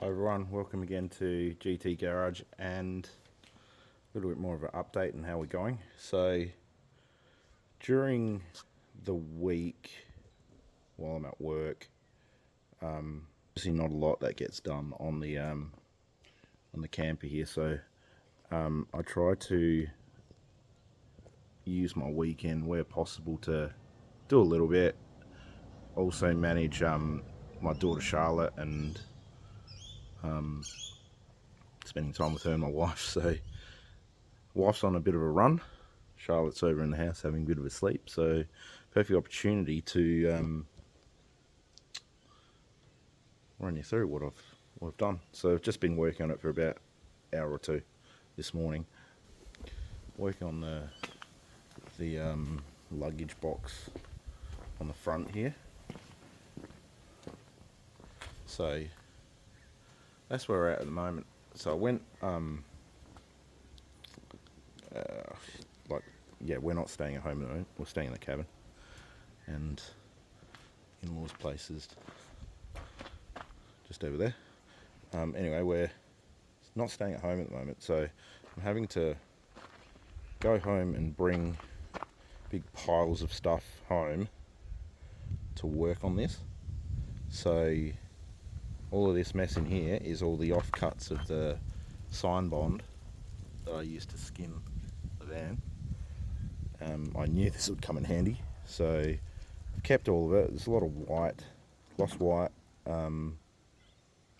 Hi everyone, welcome again to GT Garage and a little bit more of an update on how we're going. So during the week while I'm at work, obviously not a lot that gets done on the camper here, so I try to use my weekend where possible to do a little bit. Also manage my daughter Charlotte and spending time with her and my wife. So wife's on a bit of a run, Charlotte's over in the house having a bit of a sleep, so perfect opportunity to run you through what I've done. So I've just been working on it for about an hour or two this morning, working on the luggage box on the front here. So that's where we're at the moment. So I went we're not staying at home at the moment, we're staying in the cabin, and in-laws places just over there. Anyway, we're not staying at home at the moment, so I'm having to go home and bring big piles of stuff home to work on this. So all of this mess in here is all the offcuts of the sign bond that I used to skin the van. I knew this would come in handy, so I've kept all of it. There's a lot of white, gloss white,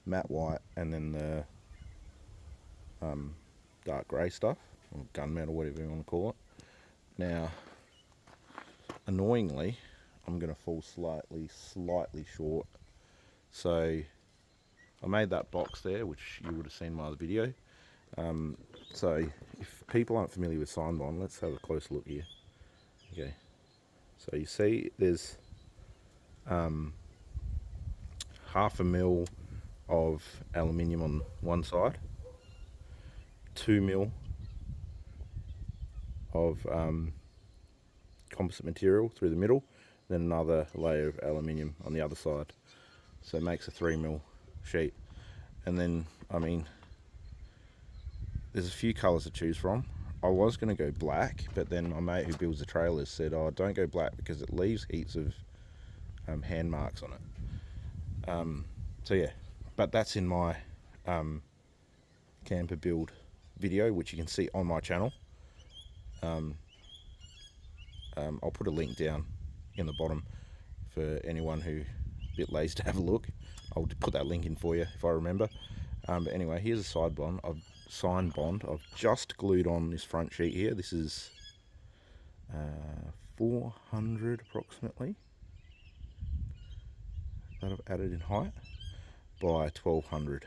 matte white, and then the dark grey stuff, or gunmetal, whatever you want to call it. Now, annoyingly, I'm going to fall slightly short. So I made that box there, which you would have seen in my other video. So if people aren't familiar with sign bond, let's have a close look here. Okay, so you see there's 1/2 mil of aluminium on one side, 2 mil of composite material through the middle, then another layer of aluminium on the other side. So it makes a 3 mil sheet. And then, I mean, there's a few colours to choose from. I was going to go black, but then my mate who builds the trailers said, oh, don't go black because it leaves heaps of hand marks on it. So yeah, but that's in my camper build video, which you can see on my channel. I'll put a link down in the bottom for anyone who a bit lazy to have a look. I'll put that link in for you if I remember. But anyway, here's a sign bond. I've just glued on this front sheet here. This is 400 approximately that I've added in height by 1200.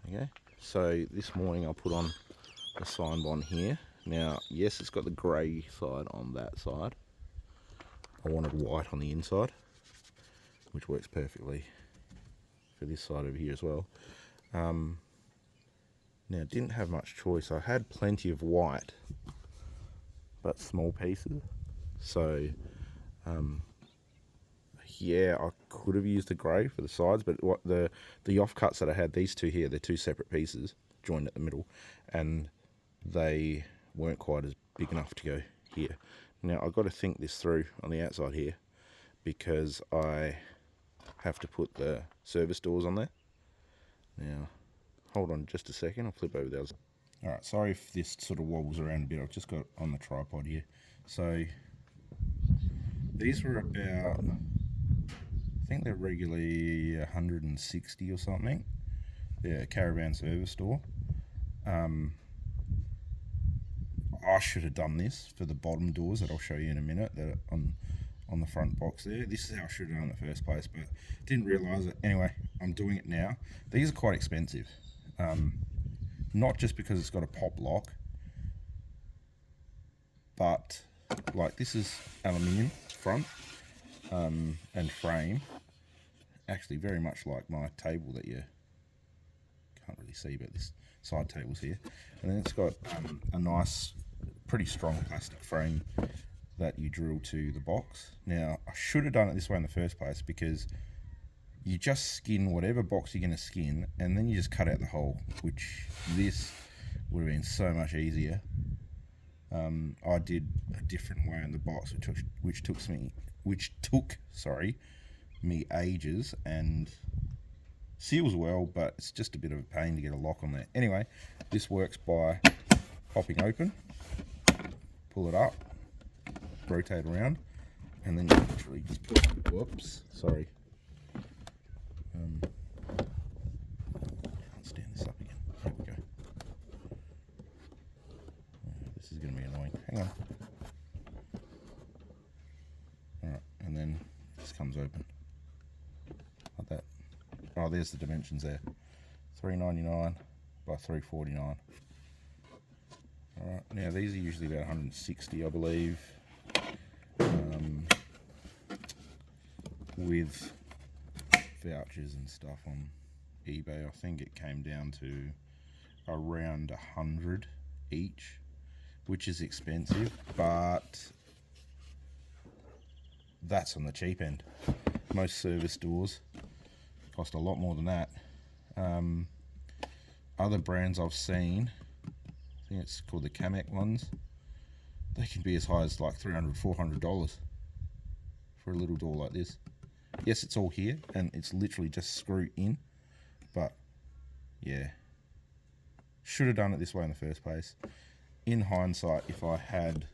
Okay, so this morning I'll put on the sign bond here. Now, yes, it's got the grey side on that side. I wanted white on the inside, which works perfectly for this side over here as well. Now, didn't have much choice. I had plenty of white, but small pieces. So, yeah, I could have used the grey for the sides, but what the offcuts that I had, these two here, they're two separate pieces joined at the middle, and they weren't quite as big enough to go here. Now, I've got to think this through on the outside here, because I have to put the service doors on there. Now, hold on just a second, I'll flip over those. Alright, sorry if this sort of wobbles around a bit, I've just got on the tripod here. So, these were about, I think they're regularly 160 or something. They're a caravan service door. I should have done this for the bottom doors that I'll show you in a minute, that are on the front box there. This is how I should have done it in the first place, but didn't realise it. Anyway, I'm doing it now. These are quite expensive. Not just because it's got a pop lock, but like this is aluminium front and frame. Actually very much like my table that you can't really see, but this side table's here. And then it's got a nice, pretty strong plastic frame that you drill to the box. Now, I should have done it this way in the first place, because you just skin whatever box you're going to skin, and then you just cut out the hole, which this would have been so much easier. I did a different way in the box, which took me ages, and seals well, but it's just a bit of a pain to get a lock on there. Anyway, this works by popping open, pull it up, rotate around, and then you literally just put, whoops, sorry. Can't stand this up again. There we go. This is going to be annoying. Hang on. Alright, and then it just comes open. Like that. Oh, there's the dimensions there. 399 by 349. Alright, now these are usually about 160, I believe. With vouchers and stuff on eBay, I think it came down to around 100 each, which is expensive, but that's on the cheap end. Most service doors cost a lot more than that. Other brands I've seen, I think it's called the Kamek ones, they can be as high as like $300, $400 for a little door like this. Yes, it's all here, and it's literally just screw in, but yeah, should have done it this way in the first place. In hindsight, if I had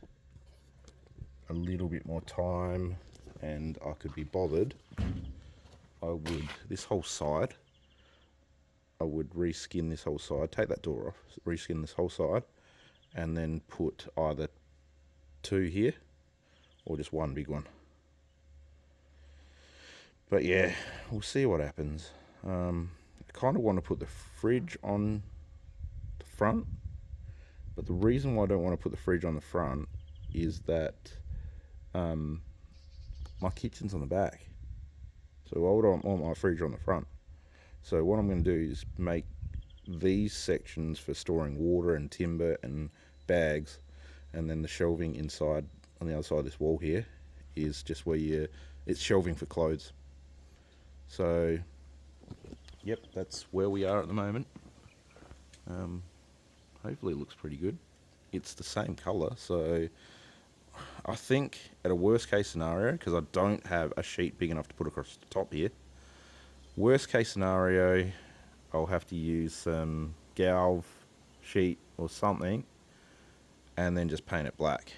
a little bit more time and I could be bothered, I would, this whole side, I would reskin this whole side, take that door off, reskin this whole side, and then put either 2 here or just one big one. But yeah, we'll see what happens. I kind of want to put the fridge on the front, but the reason why I don't want to put the fridge on the front is that my kitchen's on the back. So why would I want my fridge on the front? So what I'm going to do is make these sections for storing water and timber and bags, and then the shelving inside on the other side of this wall here is just where it's shelving for clothes. So, yep, that's where we are at the moment. Hopefully it looks pretty good. It's the same colour, so I think at a worst case scenario, because I don't have a sheet big enough to put across the top here, worst case scenario, I'll have to use some Galv sheet or something and then just paint it black.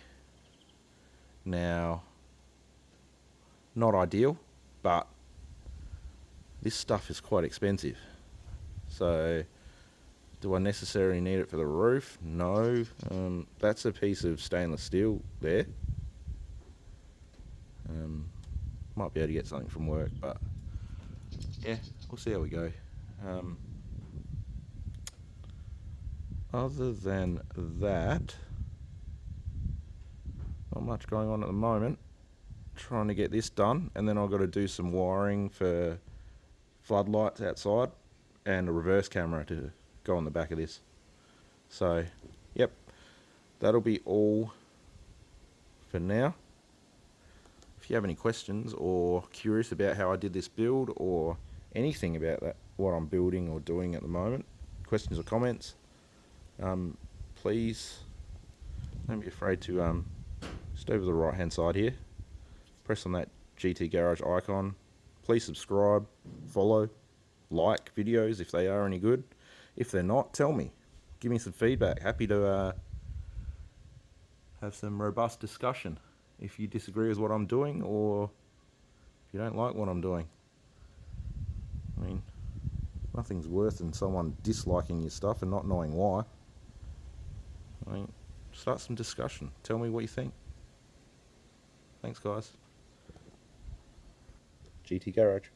Now, not ideal, but this stuff is quite expensive. So, do I necessarily need it for the roof? No. That's a piece of stainless steel there. Might be able to get something from work, but yeah, we'll see how we go. Other than that, not much going on at the moment. Trying to get this done, and then I've got to do some wiring for floodlights outside and a reverse camera to go on the back of this. So, yep, that'll be all for now. If you have any questions or curious about how I did this build or anything about that, what I'm building or doing at the moment, questions or comments, please don't be afraid to just over the right hand side here, press on that GT Garage icon. Please subscribe, follow, like videos if they are any good. If they're not, tell me. Give me some feedback. Happy to have some robust discussion if you disagree with what I'm doing or if you don't like what I'm doing. I mean, nothing's worse than someone disliking your stuff and not knowing why. I mean, start some discussion. Tell me what you think. Thanks, guys. GT Garage.